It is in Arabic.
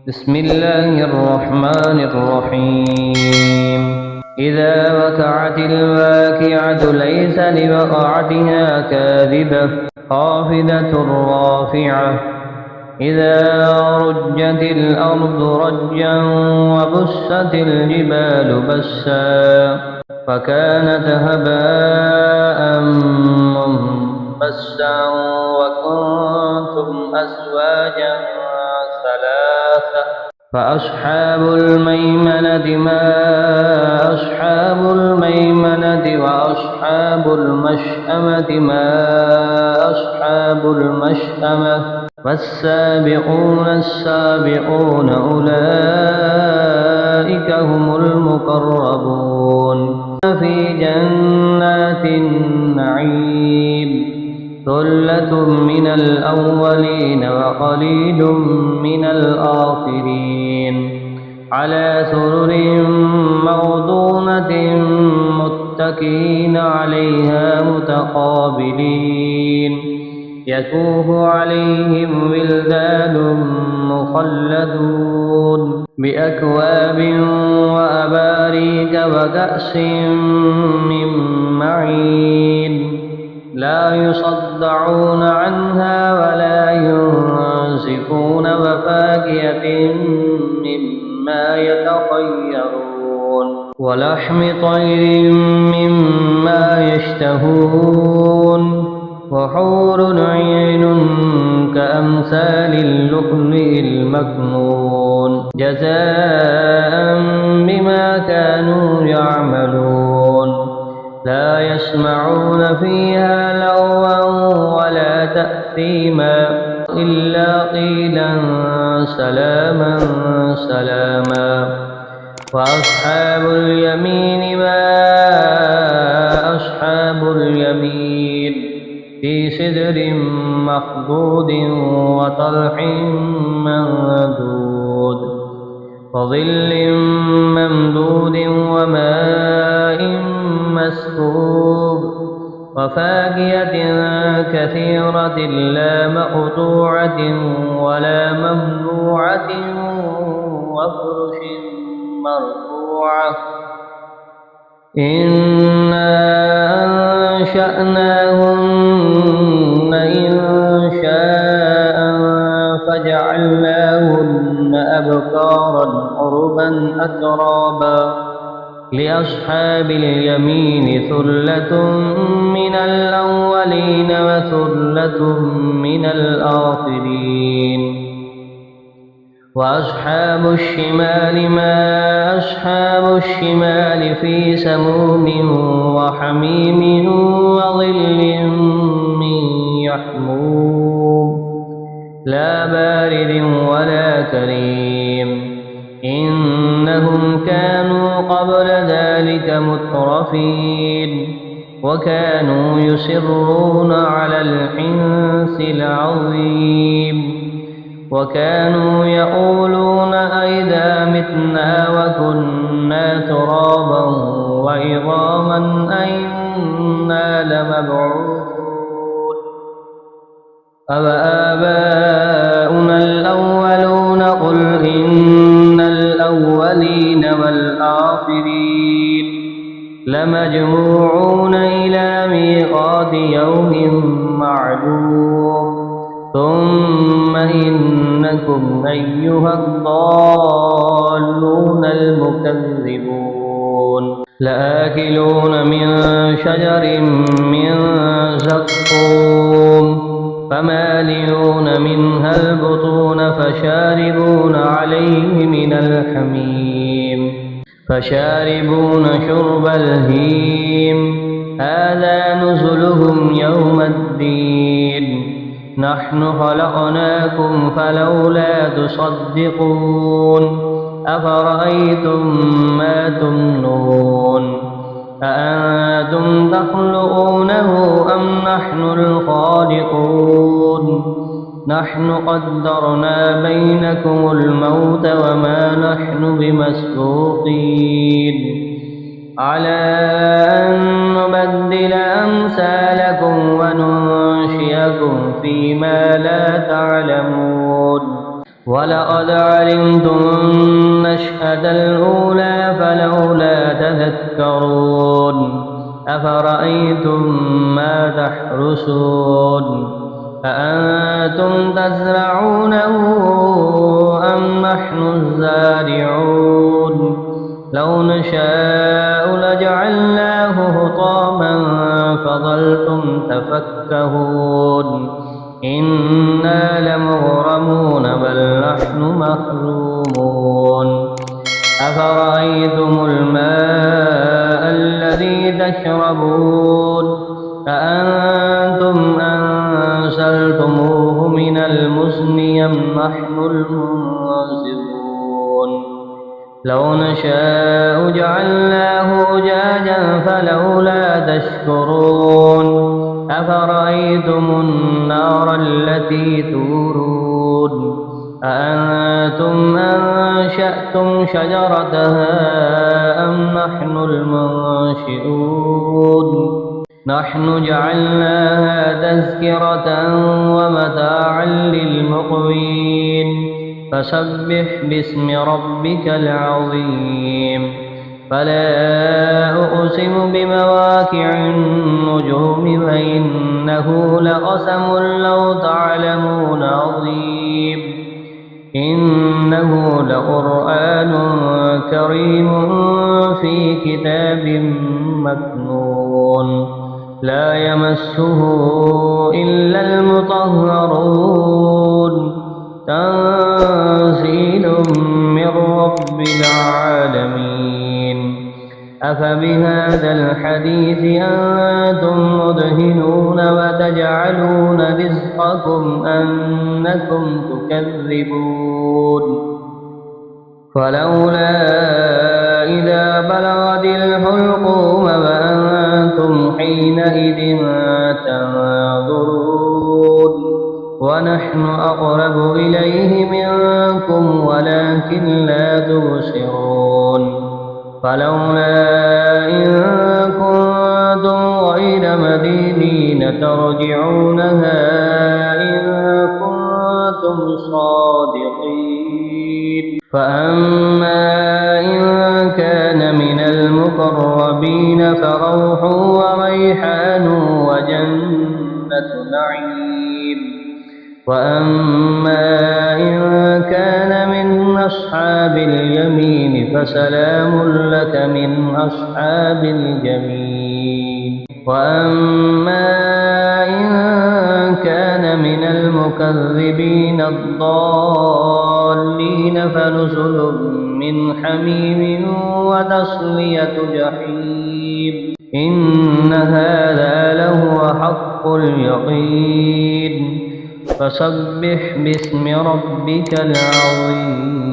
بسم الله الرحمن الرحيم. إذا وقعت الواقعة ليس لوقعتها كاذبة خافضة رافعة. إذا رجت الأرض رجا وبست الجبال بسا فكانت هباء منبثا وكنتم أزواجا ثلاثة فأصحاب الميمنة ما أصحاب الميمنة وأصحاب المشأمة ما أصحاب المشأمة والسابقون السابقون أولئك هم المقربون في جنات النعيم ثلة من الأولين وقليل من الآخرين على سرر موضونة متكئين عليها متقابلين يطوف عليهم ولدان مخلدون بأكواب وأباريك وكأس من معين لا يصدعون عنها ولا ينزفون وفاكهة مما يتخيرون ولحم طير مما يشتهون وحور عين كأمثال اللؤلؤ المكنون جزاء بما كانوا يعملون لا يسمعون فيها لغوا ولا تأثيما إلا قيلا سلاما سلاما وأصحاب اليمين ما أصحاب اليمين في سدر مخضود وطلح منضود وظل ممدود وماء مسكوب وفاكهة كثيرة لا مقطوعة ولا ممنوعة وفرش مرفوعة إنا أنشأناهن إنشاء فجعلناهن أبكارا عربا أترابا لأصحاب اليمين ثلة من الأولين وثلة من الآخرين وأصحاب الشمال ما أصحاب الشمال في سموم وحميم وظل من يحموم لا بارد ولا كريم إنهم كانوا قبل ذلك مترفين وكانوا يصرون على الحنث العظيم وكانوا يقولون أئذا متنا وكنا ترابا وعظاما أئنا لمبعوثون أوآباؤنا الأولون قل إن الأولين والآخرين لمجموعون إلى ميقات يوم معلوم ثم إنكم أيها الضالون المكذبون لآكلون من شجر من زقوم فمالئون منها البطون فشاربون عليه من الحميم فشاربون شرب الهيم هذا نزلهم يوم الدين نحن خلقناكم فلولا تصدقون أفرأيتم ما تمنون أأنتم تخلقونه أم نحن الخالقون نحن قدرنا بينكم الموت وما نحن بمسبوقين على أن نبدل أمثالكم وننشئكم فيما لا تعلمون ولقد علمتم النشأة الأولى فلولا تذكرون أفرأيتم ما تحرثون أأنتم تزرعونه أم نحن الزارعون لو نشاء لجعلناه حطاما فظلتم تفكهون إنا لمغرمون بل نحن محرومون أفرأيتم الماء الذي تشربون أأنتم أنزلتموه من المزن أم نحن المنزلون لو نشاء جعلناه أجاجا فلولا تشكرون أفرأيتم النار التي تورون أأنتم أنشأتم شجرتها أم نحن المنشئون نحن جعلناها تذكرة ومتاعا للمقوين فسبح باسم ربك العظيم فلا أقسم بمواقع النجوم وإنه لقسم لو تعلمون عظيم إنه لقرآن كريم في كتاب مكنون لا يمسه إلا المطهرون تنزيل من رب العالمين أفبهذا الحديث أنتم مدهنون وتجعلون رزقكم أنكم تكذبون فلولا إذا بلغت الحلقوم وأنتم حينئذ تنظرون ونحن أقرب إليه منكم ولكن لا تبصرون فلولا إن كنتم غير مدينين ترجعونها إن كنتم صادقين فأما إن كان من المقربين فروح وريحان وجنة نعيم وأما إن كان من أصحاب اليمين فسلام لك من أصحاب اليمين وأما إن كان من المكذبين الضالين فنزل من حميم وتصلية جحيم إن هذا لهو حق اليقين فسبح باسم ربك العظيم